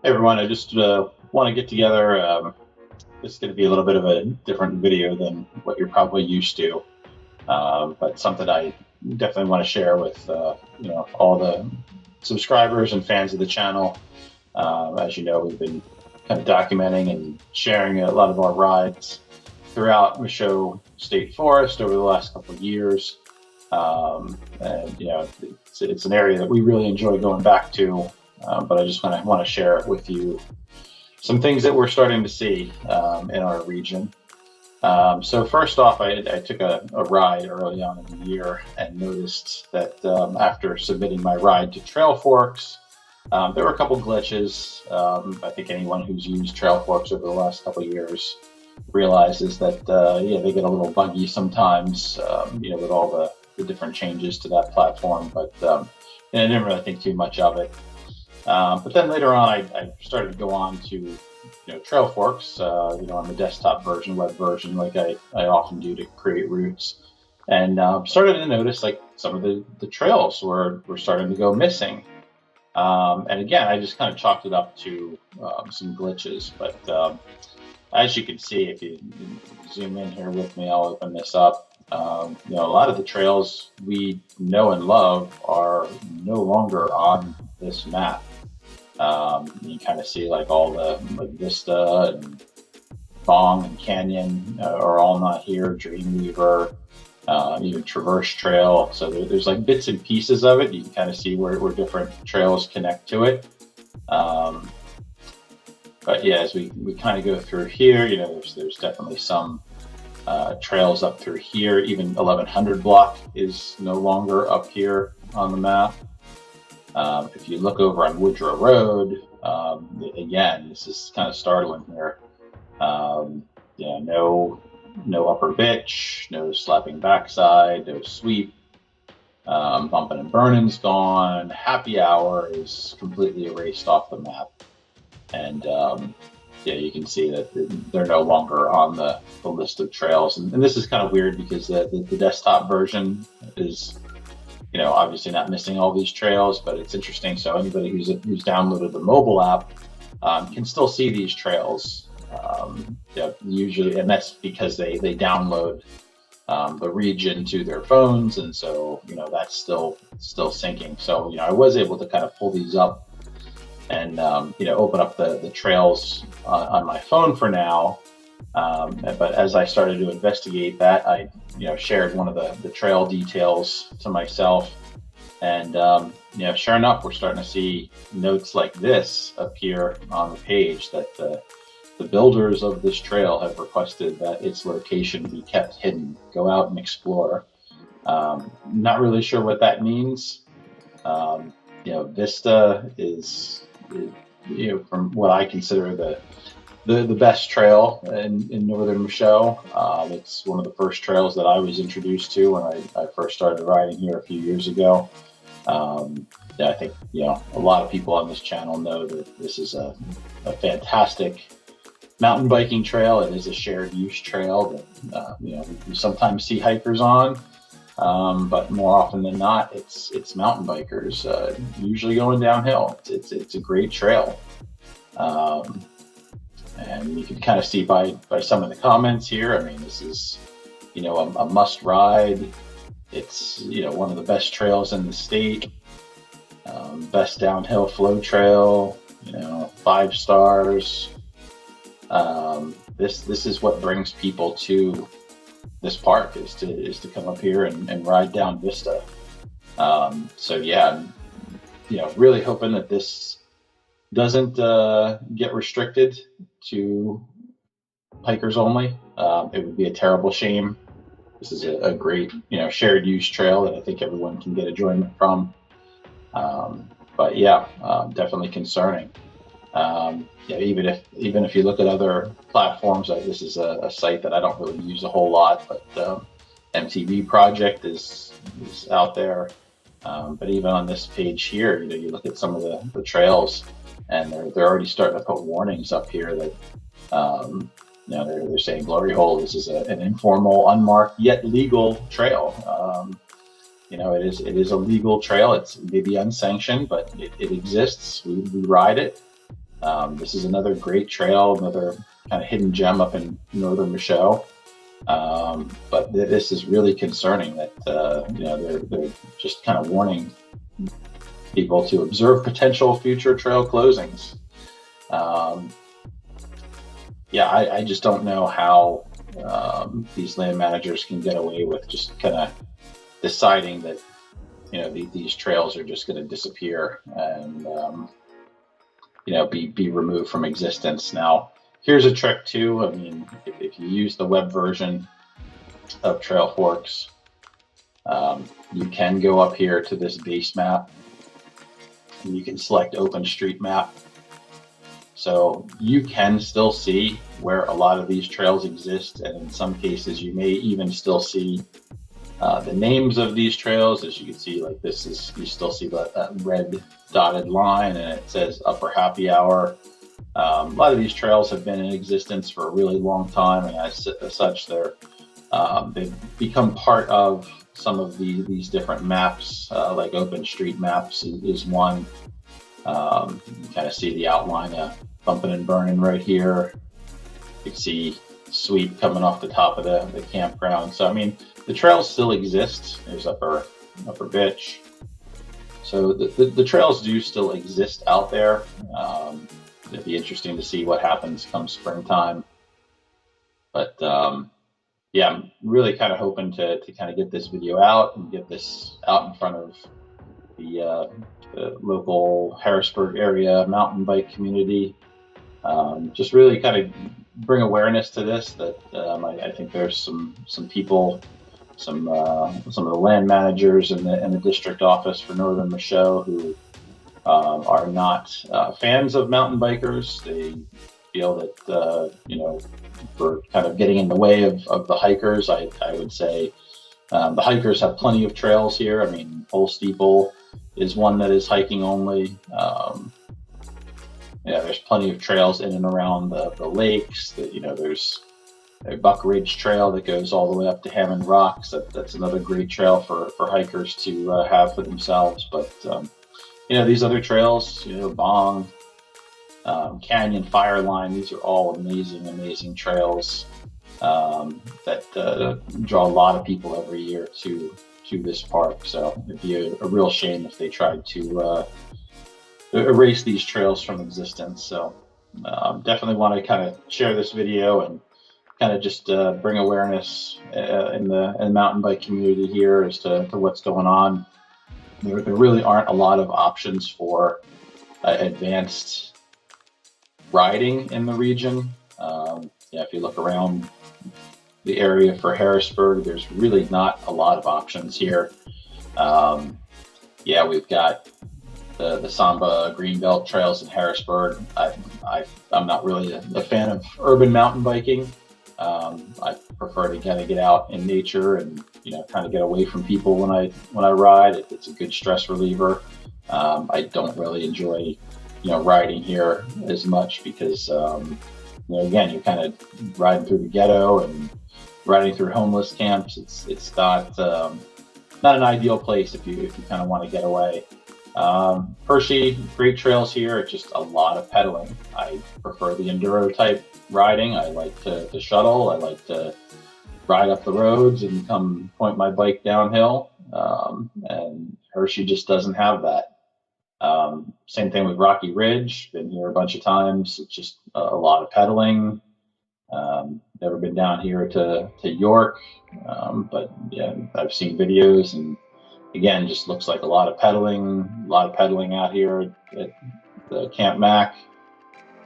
Hey everyone, I just want to get together. This is going to be a little bit of a different video than what you're probably used to, but something I definitely want to share with all the subscribers and fans of the channel. As you know, we've been kind of documenting and sharing a lot of our rides throughout Michaux State Forest over the last couple of years. And it's an area that we really enjoy going back to, but I just want to share with you some things that we're starting to see in our region. So first off, I took a ride early on in the year and noticed that after submitting my ride to Trailforks, there were a couple glitches. I think anyone who's used Trailforks over the last couple of years realizes that they get a little buggy sometimes, with all the different changes to that platform. But I didn't really think too much of it. But then later on, I started to go on to Trailforks, on the desktop version, web version, like I often do to create routes, and started to notice like some of the trails were starting to go missing. And again, I just kind of chalked it up to some glitches. But as you can see, if you zoom in here with me, I'll open this up. A lot of the trails we know and love are no longer on this map. You kind of see like all the like Vista and Bong and Canyon are all not here. Dreamweaver, even Traverse Trail. So there's like bits and pieces of it. You can kind of see where different trails connect to it. But yeah, as we kind of go through here, there's definitely some trails up through here. Even 1100 block is no longer up here on the map. If you look over on Woodrow Road, again, this is kind of startling here. No upper bitch, no slapping backside, no sweep. Bumping and burning's gone. Happy hour is completely erased off the map. And you can see that they're no longer on the list of trails. And this is kind of weird because the desktop version is obviously not missing all these trails, but it's interesting. So anybody who's downloaded the mobile app can still see these trails. Usually, and that's because they download the region to their phones, and so that's still syncing. So I was able to kind of pull these up and open up the trails on my phone for now. But as I started to investigate that, I shared one of the trail details to myself, and sure enough, we're starting to see notes like this appear on the page that the builders of this trail have requested that its location be kept hidden. Go out and explore. Not really sure what that means. Vista is from what I consider the best trail in northern Michaux. It's one of the first trails that I was introduced to when I first started riding here a few years ago. I think a lot of people on this channel know that this is a fantastic mountain biking trail. It is a shared use trail that we sometimes see hikers on, but more often than not, it's mountain bikers usually going downhill. It's a great trail. And you can kind of see by some of the comments here. I mean, this is, a must ride. It's, one of the best trails in the state. Best downhill flow trail, 5 stars. This is what brings people to this park is to come up here and ride down Vista. So yeah, really hoping that this doesn't get restricted to hikers only. It would be a terrible shame. This is a great, shared use trail that I think everyone can get enjoyment from. But yeah, definitely concerning. Even if you look at other platforms, this is a site that I don't really use a whole lot, but MTV Project is out there. But even on this page here, you look at some of the trails, and they're already starting to put warnings up here that they're saying Glory Hole, this is an informal, unmarked yet legal trail. It is a legal trail. It's maybe unsanctioned, but it exists. We ride it. This is another great trail, another kind of hidden gem up in northern Michaux. But this is really concerning that they're just kind of warning people to observe potential future trail closings. I just don't know how these land managers can get away with just kind of deciding that these trails are just going to disappear and be removed from existence. Now, here's a trick too. I mean, if you use the web version of Trailforks, you can go up here to this base map and you can select OpenStreetMap. So you can still see where a lot of these trails exist, and in some cases you may even still see the names of these trails. As you can see, like you still see that red dotted line, and it says Upper Happy Hour. A lot of these trails have been in existence for a really long time, and as such, they've become part of some of these different maps, like OpenStreetMaps is one. You kind of see the outline of Bumping and Burning right here. You can see Sweep coming off the top of the campground. So I mean, the trails still exist. There's Upper Bitch. So the trails do still exist out there. It'd be interesting to see what happens come springtime. But I'm really kind of hoping to kind of get this video out and get this out in front of the local Harrisburg area mountain bike community. Just really kind of bring awareness to this, that I think there's some people, some of the land managers in the district office for northern Michaux who are not fans of mountain bikers. They feel that for kind of getting in the way of the hikers. I would say the hikers have plenty of trails here. I mean, Pole Steeple is one that is hiking only. There's plenty of trails in and around the lakes. There's a Buck Ridge Trail that goes all the way up to Hammond Rocks. That's another great trail for hikers to have for themselves. But these other trails, Bong, Canyon, Fireline, these are all amazing trails that draw a lot of people every year to this park. So it'd be a real shame if they tried to erase these trails from existence. So definitely want to kind of share this video and kind of just bring awareness in the mountain bike community here as to what's going on. There really aren't a lot of options for advanced riding in the region. If you look around the area for Harrisburg, there's really not a lot of options here. We've got the Samba Greenbelt trails in Harrisburg. I'm not really a fan of urban mountain biking. I prefer to kind of get out in nature and kind of get away from people when I ride. It's a good stress reliever. I don't really enjoy riding here as much because again, you're kind of riding through the ghetto and riding through homeless camps. It's not an ideal place if you kind of want to get away. Hershey, great trails here. It's just a lot of pedaling. I prefer the enduro type riding. I like to shuttle. I like to ride up the roads and come point my bike downhill. And Hershey just doesn't have that. Same thing with Rocky Ridge. Been here a bunch of times. It's just a lot of pedaling. Never been down here to York, but yeah, I've seen videos, and again, just looks like a lot of pedaling out here at the Camp Mac.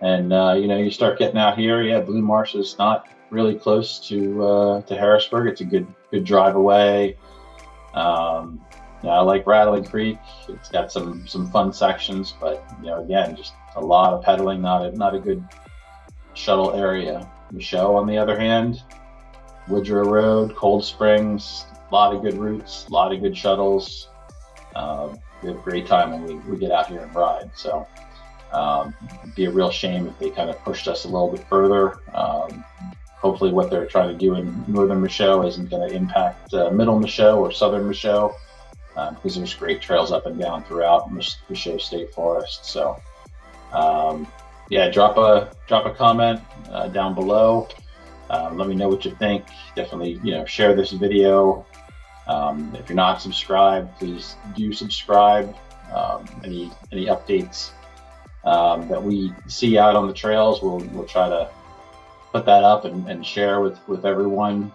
And you start getting out here. Blue Marsh is not really close to Harrisburg. It's a good drive away. I like Rattling Creek. It's got some fun sections, but again, just a lot of pedaling. Not a good shuttle area. Michaux, on the other hand, Woodrow Road, Cold Springs, a lot of good routes, a lot of good shuttles. We have a great time when we get out here and ride. So it'd be a real shame if they kind of pushed us a little bit further. Hopefully what they're trying to do in northern Michaux isn't going to impact middle Michaux or southern Michaux, because there's great trails up and down throughout Michaux State Forest. So yeah, drop a comment down below. Let me know what you think. Definitely, share this video. If you're not subscribed, please do subscribe. Any updates that we see out on the trails, we'll try to put that up and share with everyone,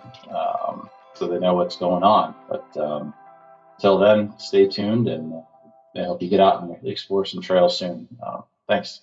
so they know what's going on. But till then, stay tuned, and I hope you get out and explore some trails soon. Thanks.